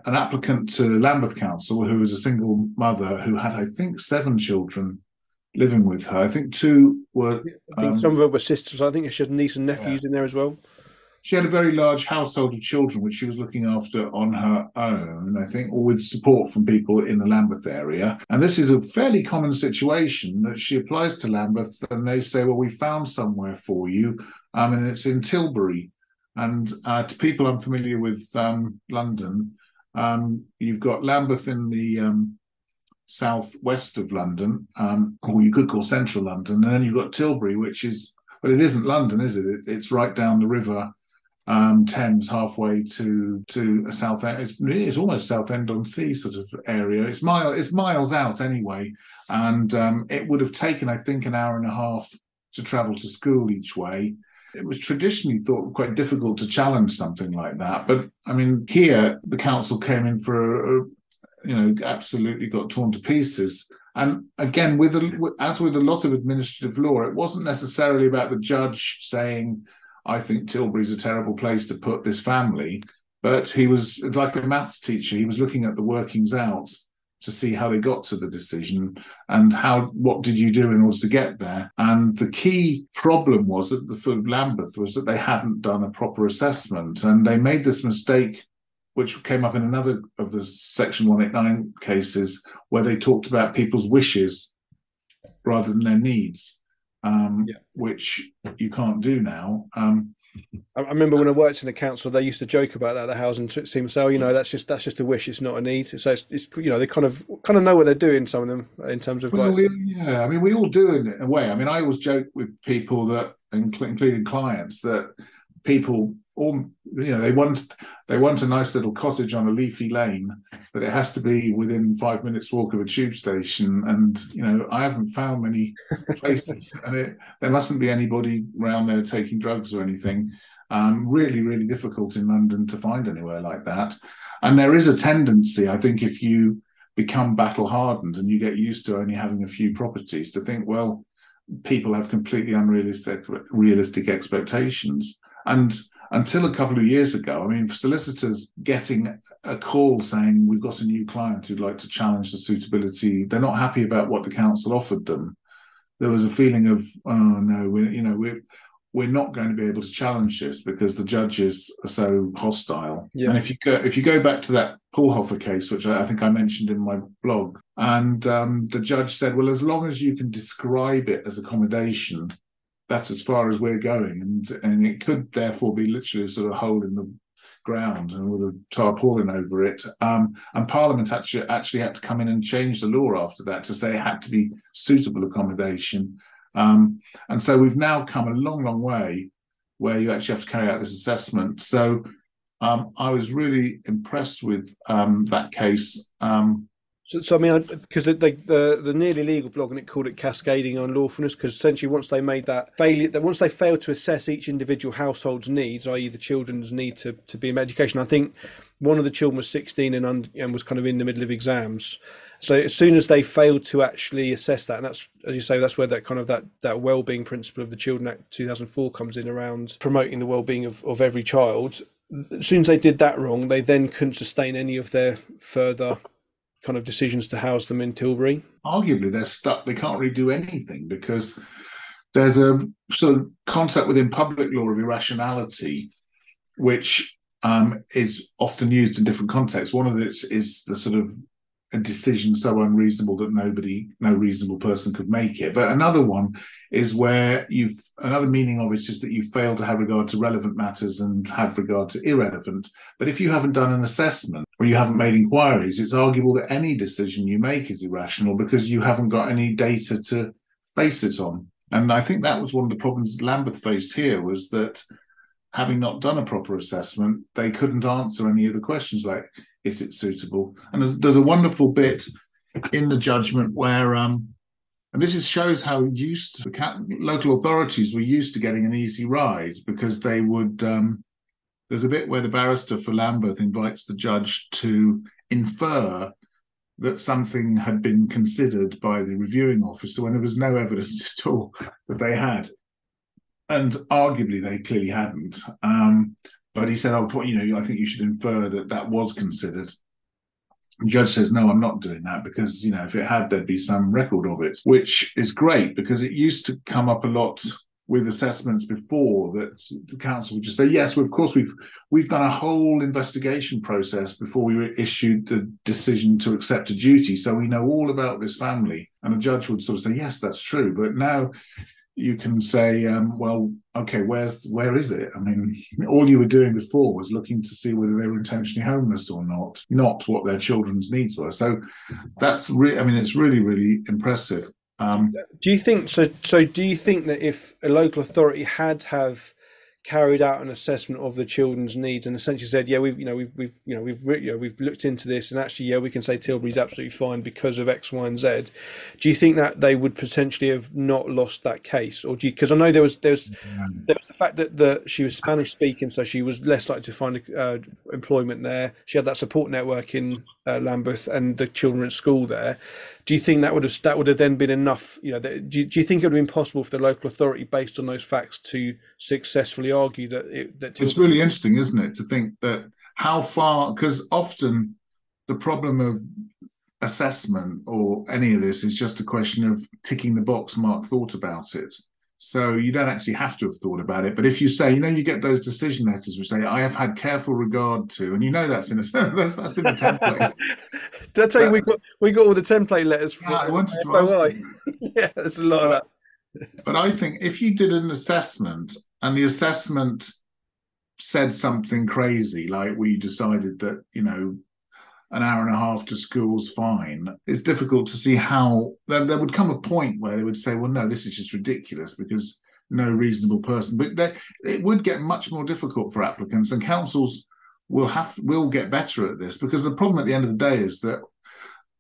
An applicant to Lambeth Council who was a single mother who had, I think, 7 children living with her. I think two were. I think some of them were sisters. I think she had niece and Yeah. nephews in there as well. She had a very large household of children, which she was looking after on her own, I think, or with support from people in the Lambeth area. And this is a fairly common situation that she applies to Lambeth and they say, well, we found somewhere for you. And it's in Tilbury. And to people unfamiliar with London, you've got Lambeth in the southwest of London, or you could call central London. And then you've got Tilbury, which is, well, it isn't London, is it? It's right down the river Thames, halfway to a south end. It's almost Southend-on-Sea sort of area. It's miles out anyway, and it would have taken, I think, an hour and a half to travel to school each way. It was traditionally thought quite difficult to challenge something like that, but I mean, here the council came in for absolutely got torn to pieces. And again, as with a lot of administrative law, it wasn't necessarily about the judge saying, I think Tilbury's a terrible place to put this family. But he was like a maths teacher. He was looking at the workings out to see how they got to the decision and what did you do in order to get there. And the key problem was that for Lambeth was that they hadn't done a proper assessment. And they made this mistake, which came up in another of the Section 189 cases, where they talked about people's wishes rather than their needs. Which you can't do now. I remember when I worked in the council, they used to joke about that. The housing team say, "Oh, that's just a wish; it's not a need." So it's they kind of know what they're doing. Some of them, in terms of I mean, we all do in a way. I mean, I always joke with people that, including clients, that people all they want a nice little cottage on a leafy lane, but it has to be within 5 minutes walk of a tube station. And I haven't found many places, and there mustn't be anybody around there taking drugs or anything. Really, really difficult in London to find anywhere like that. And there is a tendency, I think, if you become battle hardened and you get used to only having a few properties, to think, well, people have completely unrealistic expectations. And until a couple of years ago, I mean, for solicitors getting a call saying we've got a new client who'd like to challenge the suitability, they're not happy about what the council offered them. There was a feeling of, oh no, we're not going to be able to challenge this because the judges are so hostile. Yeah. And if you go back to that Pulhofer case, which I think I mentioned in my blog, and the judge said, well, as long as you can describe it as accommodation, that's as far as we're going, and it could therefore be literally a sort of hole in the ground and with a tarpaulin over it. And Parliament actually had to come in and change the law after that to say it had to be suitable accommodation. And so we've now come a long, long way where you actually have to carry out this assessment. So I was really impressed with that case. So I mean, because the Nearly Legal blog, and it called it cascading unlawfulness, because essentially once they made that failure, that once they failed to assess each individual household's needs, i.e. the children's need to be in education, I think one of the children was 16 and was kind of in the middle of exams. So as soon as they failed to actually assess that, and that's, as you say, that's where that kind of that well-being principle of the Children Act 2004 comes in, around promoting the well-being of every child. As soon as they did that wrong, they then couldn't sustain any of their further kind of decisions to house them in Tilbury. Arguably, they're stuck. They can't really do anything because there's a sort of concept within public law of irrationality, which is often used in different contexts. One of it is the sort of a decision so unreasonable that no reasonable person could make it. But another one is where another meaning of it is that you fail to have regard to relevant matters and have regard to irrelevant. But if you haven't done an assessment or you haven't made inquiries, it's arguable that any decision you make is irrational because you haven't got any data to base it on. And I think that was one of the problems Lambeth faced here, was that having not done a proper assessment, they couldn't answer any of the questions like, is it suitable? And there's a wonderful bit in the judgment where, and this shows how used the local authorities were used to getting an easy ride, because they would, there's a bit where the barrister for Lambeth invites the judge to infer that something had been considered by the reviewing officer when there was no evidence at all that they had. And arguably they clearly hadn't. But he said, "Oh, I think you should infer that that was considered." The judge says, "No, I'm not doing that because, if it had, there'd be some record of it," which is great because it used to come up a lot with assessments before that the council would just say, "Yes, well, of course, we've done a whole investigation process before we issued the decision to accept a duty. So we know all about this family." And the judge would sort of say, "Yes, that's true." But now you can say, well, okay, where is it? I mean, all you were doing before was looking to see whether they were intentionally homeless or not what their children's needs were. So that's really, I mean, it's really, really impressive. Do you think so? So do you think that if a local authority have carried out an assessment of the children's needs and essentially said, yeah, we've looked into this, and actually, yeah, we can say Tilbury's absolutely fine because of X, Y, and Z. Do you think that they would potentially have not lost that case, or do you? Because I know there was the fact that she was Spanish speaking, so she was less likely to find employment there. She had that support network in Lambeth and the children at school there. Do you think that would have then been enough? Do you think it would have been possible for the local authority, based on those facts, to successfully argue that it's really interesting, isn't it, to think that how far, because often the problem of assessment or any of this is just a question of ticking the box, Mark thought about it. So you don't actually have to have thought about it. But if you say, you get those decision letters which say, "I have had careful regard to," and that's in the template. Did I tell you we got all the template letters from I wanted to ask you. Yeah, there's a lot of that. But I think if you did an assessment and the assessment said something crazy, like we decided that, an hour and a half to school's fine, it's difficult to see how there would come a point where they would say, well, no, this is just ridiculous because no reasonable person. But it would get much more difficult for applicants, and councils will get better at this, because the problem at the end of the day is that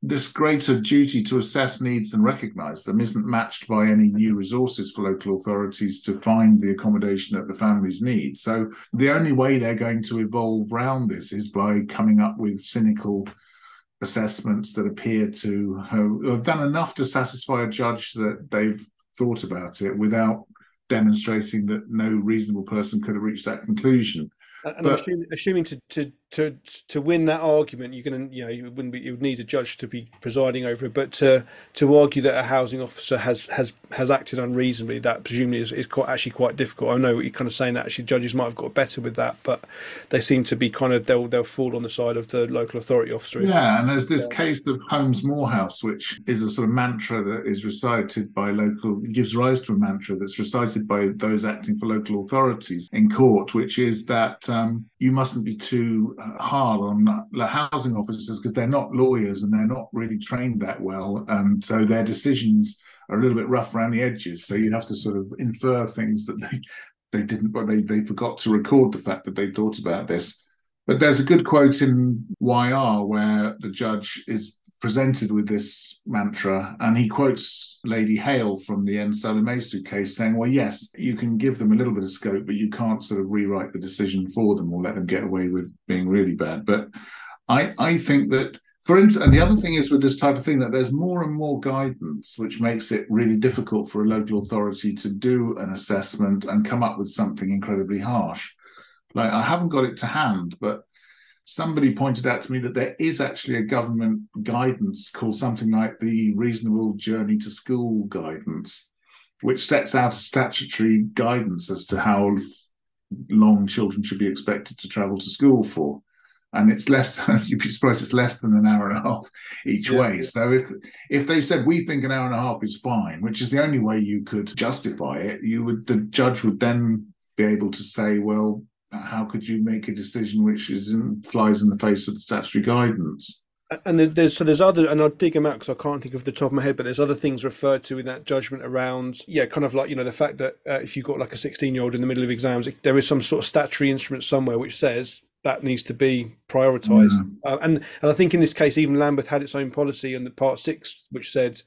this greater duty to assess needs and recognise them isn't matched by any new resources for local authorities to find the accommodation that the families need. So the only way they're going to evolve around this is by coming up with cynical assessments that appear to have done enough to satisfy a judge that they've thought about it without demonstrating that no reasonable person could have reached that conclusion. And I'm assuming to win that argument, you would need a judge to be presiding over it. But to argue that a housing officer has acted unreasonably, that presumably is quite difficult. I know you're kind of saying that actually judges might have got better with that, but they seem to be they'll fall on the side of the local authority officer. Yeah, and there's this case of Holmes Morehouse, which is a sort of mantra that is recited by gives rise to a mantra that's recited by those acting for local authorities in court, which is that you mustn't be too hard on the housing officers because they're not lawyers and they're not really trained that well, and so their decisions are a little bit rough around the edges. So you have to sort of infer things that they didn't, but they forgot to record the fact that they thought about this. But there's a good quote in YR where the judge is presented with this mantra, and he quotes Lady Hale from the Nsalimesu case saying, well, yes, you can give them a little bit of scope, but you can't sort of rewrite the decision for them or let them get away with being really bad. But I think that, for instance, and the other thing is with this type of thing, that there's more and more guidance, which makes it really difficult for a local authority to do an assessment and come up with something incredibly harsh. Like, I haven't got it to hand, but somebody pointed out to me that there is actually a government guidance called something like the Reasonable Journey to School Guidance, which sets out a statutory guidance as to how long children should be expected to travel to school for. And it's less, you'd be surprised, it's less than an hour and a half each way. So if they said, we think an hour and a half is fine, which is the only way you could justify it, the judge would then be able to say, well, how could you make a decision which flies in the face of the statutory guidance? And there's other, and I'll dig them out because I can't think of the top of my head, but there's other things referred to in that judgment around, kind of like, the fact that if you've got like a 16-year-old in the middle of exams, there is some sort of statutory instrument somewhere which says that needs to be prioritised. And I think in this case, even Lambeth had its own policy in the Part 6, which said,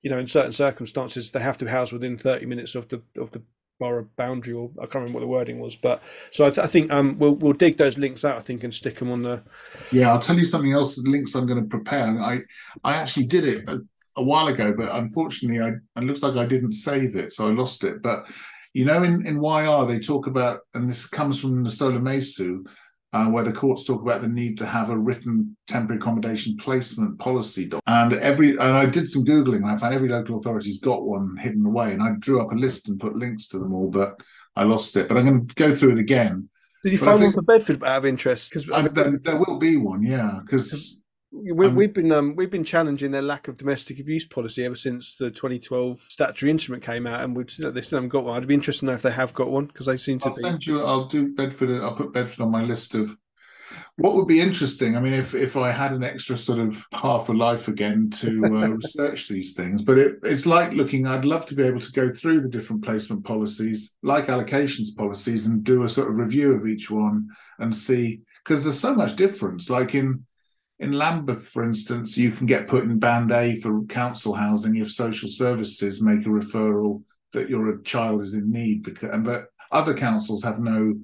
in certain circumstances, they have to be housed within 30 minutes of the borough boundary, or I can't remember what the wording was, but so I think we'll dig those links out, I think, and stick them on the. Yeah, I'll tell you something else. The links I'm going to prepare. I actually did it a while ago, but unfortunately, it looks like I didn't save it, so I lost it. But in YR, they talk about, and this comes from the Sola Mesu, where the courts talk about the need to have a written temporary accommodation placement policy. And I did some Googling, and I found every local authority's got one hidden away. And I drew up a list and put links to them all, but I lost it. But I'm going to go through it again. Did you find one for Bedford out of interest? Because there will be one, yeah. Because we've been challenging their lack of domestic abuse policy ever since the 2012 statutory instrument came out, and they still haven't got one. I'd be interested to know if they have got one, because they seem to be. I'll do Bedford. I'll put Bedford on my list of what would be interesting. I mean, if I had an extra sort of half a life again to research these things, but it's like looking. I'd love to be able to go through the different placement policies, like allocations policies, and do a sort of review of each one and see, because there's so much difference. Like in Lambeth, for instance, you can get put in Band A for council housing if social services make a referral that your child is in need, but other councils have no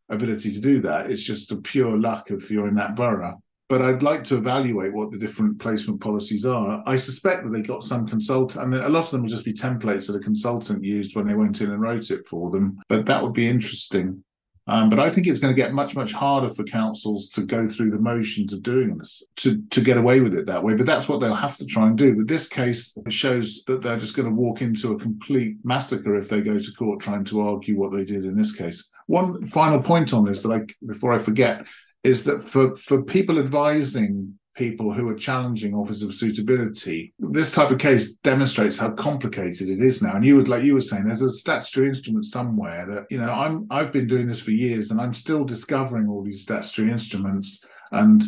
ability to do that. It's just a pure luck if you're in that borough. But I'd like to evaluate what the different placement policies are. I suspect that they got some consultant, and a lot of them will just be templates that a consultant used when they went in and wrote it for them. But that would be interesting. But I think it's going to get much, much harder for councils to go through the motions of doing this, to get away with it that way. But that's what they'll have to try and do. With this case, it shows that they're just going to walk into a complete massacre if they go to court trying to argue what they did in this case. One final point on this before I forget, is that for people advising people who are challenging offers of suitability, this type of case demonstrates how complicated it is now. And you were saying, there's a statutory instrument somewhere that, I've been doing this for years, and I'm still discovering all these statutory instruments and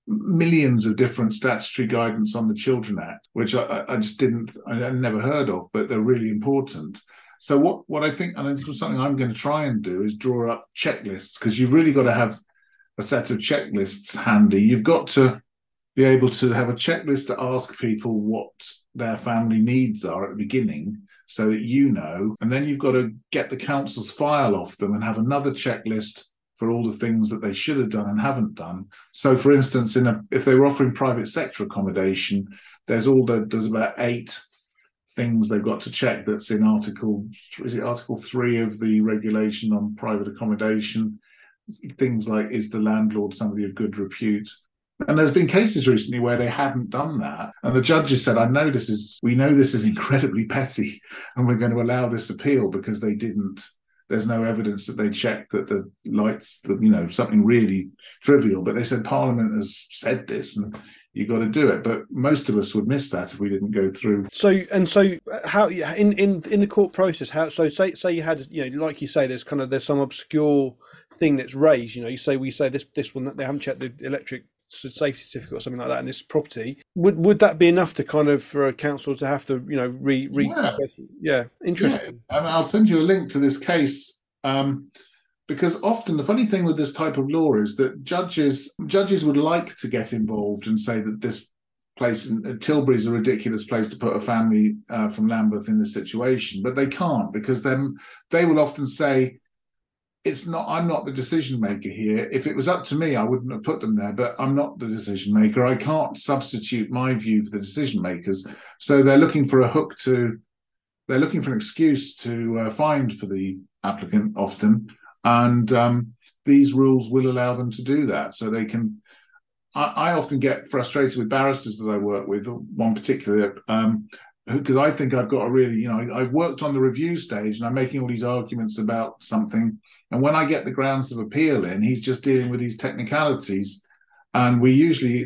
millions of different statutory guidance on the Children Act, which I never heard of, but they're really important. So what I think, and it's something I'm going to try and do, is draw up checklists, because you've really got to have a set of checklists handy. You've got to be able to have a checklist to ask people what their family needs are at the beginning, so that and then you've got to get the council's file off them and have another checklist for all the things that they should have done and haven't done. So, for instance, if they were offering private sector accommodation, there's about 8 things they've got to check. That's in Article 3 of the regulation on private accommodation. Things like, is the landlord somebody of good repute? And there's been cases recently where they hadn't done that, and the judges said, we know this is incredibly petty, and we're going to allow this appeal because they didn't. There's no evidence that they checked that the lights, something really trivial. But they said Parliament has said this, and you got to do it. But most of us would miss that if we didn't go through. So how in the court process? Say you had, like you say, there's some obscure thing that's raised. We say this one, they haven't checked the electric safety certificate or something like that in this property. Would that be enough to for a council to have to Yeah, interesting. Yeah. And I'll send you a link to this case, because often the funny thing with this type of law is that judges would like to get involved and say that this place in Tilbury is a ridiculous place to put a family from Lambeth in this situation, but they can't, because then they will often say, I'm not the decision maker here. If it was up to me, I wouldn't have put them there, but I'm not the decision maker. I can't substitute my view for the decision makers. So they're looking for they're looking for an excuse to find for the applicant often. And these rules will allow them to do that. So they can, I often get frustrated with barristers that I work with, one particular, because I think I've got a really, I've worked on the review stage and I'm making all these arguments about something. And when I get the grounds of appeal in, he's just dealing with these technicalities. And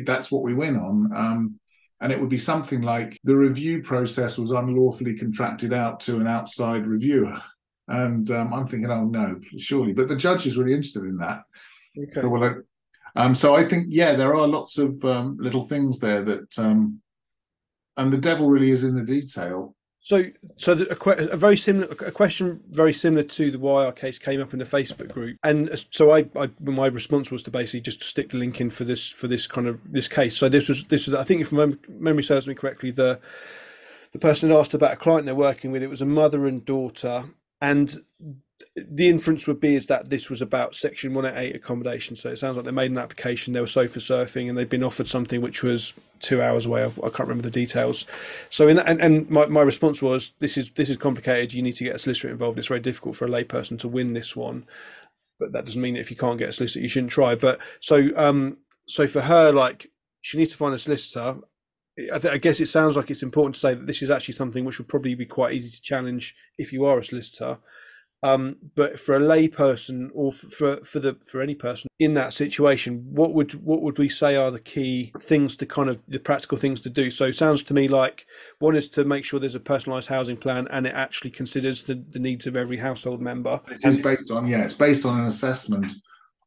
that's what we win on. And it would be something like the review process was unlawfully contracted out to an outside reviewer. And I'm thinking, oh, no, surely. But the judge is really interested in that. Okay. So I think, there are lots of little things there that, and the devil really is in the detail. So a question very similar to the YR case came up in the Facebook group, and so my response was to basically just stick the link in for this case. So this was I think, if my memory serves me correctly, the person had asked about a client they're working with. It was a mother and daughter, and the inference would be is that this was about Section 188 accommodation. So it sounds like they made an application, they were sofa surfing, and they'd been offered something which was 2 hours away. I can't remember the details. So in that, and my response was, this is complicated. You need to get a solicitor involved. It's very difficult for a layperson to win this one. But that doesn't mean if you can't get a solicitor, you shouldn't try. But so for her, like, she needs to find a solicitor. I guess it sounds like it's important to say that this is actually something which would probably be quite easy to challenge if you are a solicitor. But for a lay person, or for any person in that situation, what would we say are the key things to kind of the practical things to do? So it sounds to me like one is to make sure there's a personalised housing plan and it actually considers the needs of every household member. It is based on it's based on an assessment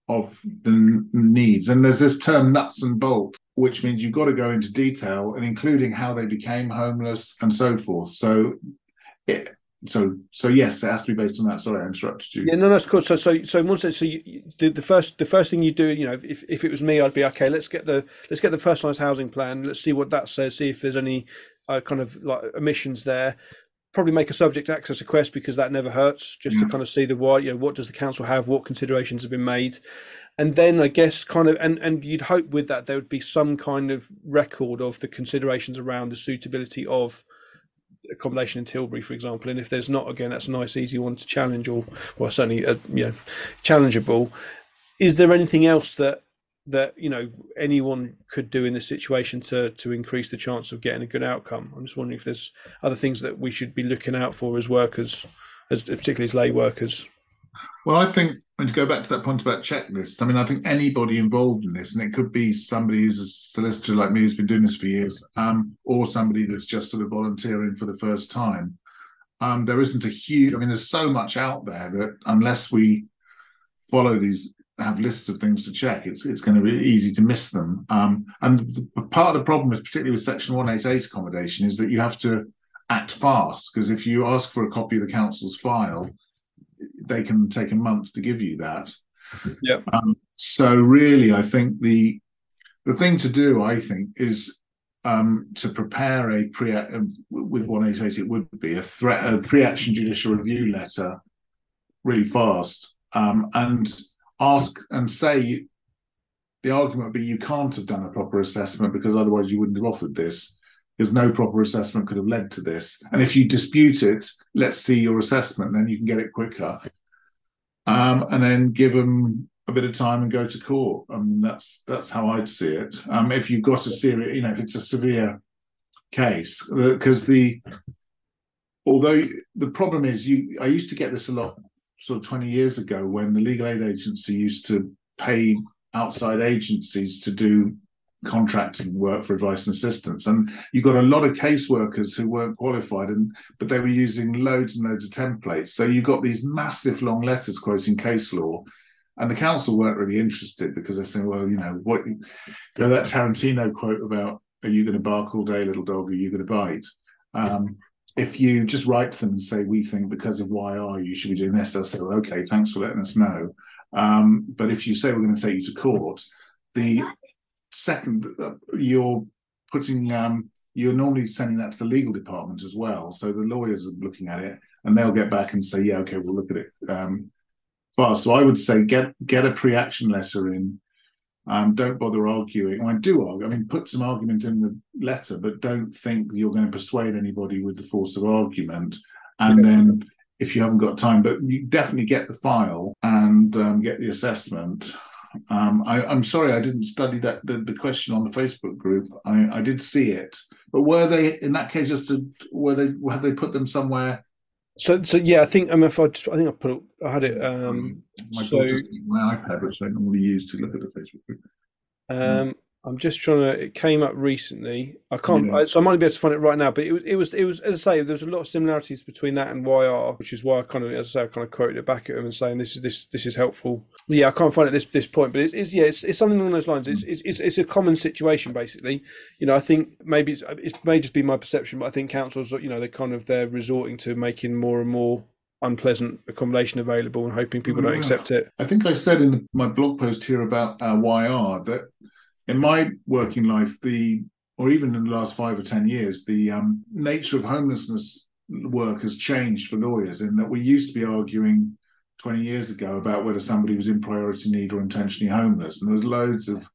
of the needs, and there's this term nuts and bolts, which means you've got to go into detail and including how they became homeless and so forth. So yes, it has to be based on that. Sorry, I interrupted you. Yeah, no, that's cool. So the first thing you do, if it was me, I'd be okay. Let's get the personalised housing plan. Let's see what that says. See if there's any kind of like omissions there. Probably make a subject access request because that never hurts. Just to kind of see what does the council have, what considerations have been made, and then I guess kind of and you'd hope with that there would be some kind of record of the considerations around the suitability of accommodation in Tilbury, for example. And if there's not, again, that's a nice easy one to challenge, or well, certainly challengeable. Is there anything else that anyone could do in this situation to increase the chance of getting a good outcome? I'm just wondering if there's other things that we should be looking out for as workers, particularly as lay workers. Well, I think, and to go back to that point about checklists, I mean, I think anybody involved in this, and it could be somebody who's a solicitor like me who's been doing this for years, or somebody that's just sort of volunteering for the first time. There isn't a huge, I mean, there's so much out there that unless we follow these, have lists of things to check, it's going to be easy to miss them. And part of the problem, is particularly with Section 188 accommodation, is that you have to act fast, because if you ask for a copy of the council's file, they can take a month to give you that. Yeah. So really, I think the thing to do, I think, is to prepare with 188, it would be a pre-action judicial review letter really fast, and ask and say the argument would be you can't have done a proper assessment because otherwise you wouldn't have offered this, because no proper assessment could have led to this. And if you dispute it, let's see your assessment, then you can get it quicker. And then give them a bit of time and go to court. That's how I'd see it. If you've got a serious, if it's a severe case, because although the problem is, I used to get this a lot sort of 20 years ago when the legal aid agency used to pay outside agencies to do contracting work for advice and assistance, and you got a lot of caseworkers who weren't qualified, but they were using loads and loads of templates. So you got these massive long letters quoting case law, and the council weren't really interested because they said, well, that Tarantino quote about, are you going to bark all day, little dog, or are you going to bite? If you just write to them and say, we think because of YR you should be doing this, they'll say, well, okay, thanks for letting us know. But if you say we're going to take you to court, the second you're normally sending that to the legal department as well. So the lawyers are looking at it and they'll get back and say, yeah, okay, we'll look at it fast. So I would say get a pre-action letter in. Don't bother arguing. Do argue. I mean, put some argument in the letter, but don't think you're going to persuade anybody with the force of argument. And then if you haven't got time, but you definitely get the file and get the assessment. I'm sorry I didn't study that the question on the Facebook group. I did see it, but were they in that case have they put them somewhere? So yeah, I think I had it. My iPad, which I normally use to look at the Facebook group. I'm just trying to. It came up recently. I can't. So I might be able to find it right now. But it was. As I say, there's a lot of similarities between that and YR, which is why I kind of quoted it back at him and saying this is helpful. Yeah, I can't find it at this point, but it's something along those lines. It's a common situation basically. I think maybe it may just be my perception, but I think councils, they're resorting to making more and more unpleasant accommodation available and hoping people don't accept it. I think I said in my blog post here about YR that in my working life, or even in the last 5 or 10 years, the nature of homelessness work has changed for lawyers in that we used to be arguing 20 years ago about whether somebody was in priority need or intentionally homeless, and there was loads of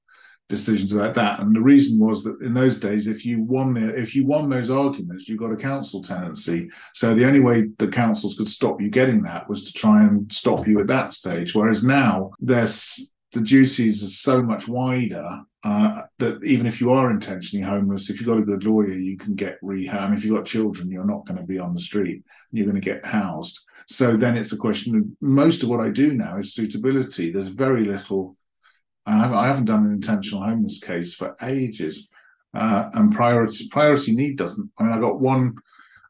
decisions like that. And the reason was that in those days, if you won those arguments, you got a council tenancy. So the only way the councils could stop you getting that was to try and stop you at that stage. Whereas now the duties are so much wider that even if you are intentionally homeless, if you've got a good lawyer, you can get rehab. If you've got children, you're not going to be on the street. You're going to get housed. So then it's a question of, most of what I do now is suitability. There's very little. I haven't done an intentional homeless case for ages. And priority need doesn't. I mean, I got one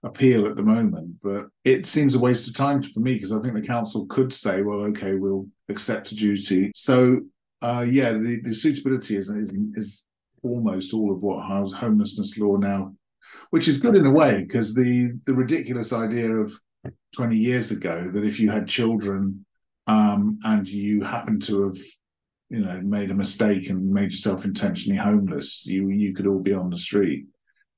appeal at the moment, but it seems a waste of time for me, because I think the council could say, well, okay, we'll accept a duty. So, the suitability is almost all of what homelessness law now, which is good in a way, because the ridiculous idea of 20 years ago that if you had children and you happened to have made a mistake and made yourself intentionally homeless, you could all be on the street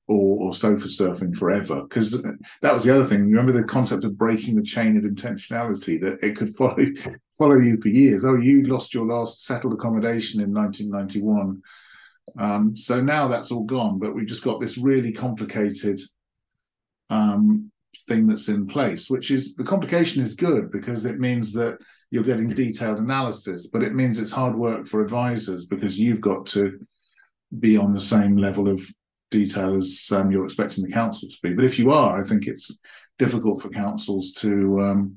or sofa surfing forever. Because that was the other thing. Remember the concept of breaking the chain of intentionality, that it could follow you for years. Oh, you lost your last settled accommodation in 1991. So now that's all gone, but we've just got this really complicated thing that's in place, which is, the complication is good because it means that you're getting detailed analysis, but it means it's hard work for advisors, because you've got to be on the same level of detail as you're expecting the council to be. But if you are, I think it's difficult for councils to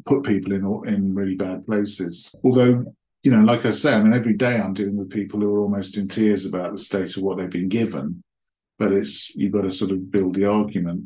put people in really bad places. Although, like I say, I mean, every day I'm dealing with people who are almost in tears about the state of what they've been given, but you've got to sort of build the argument.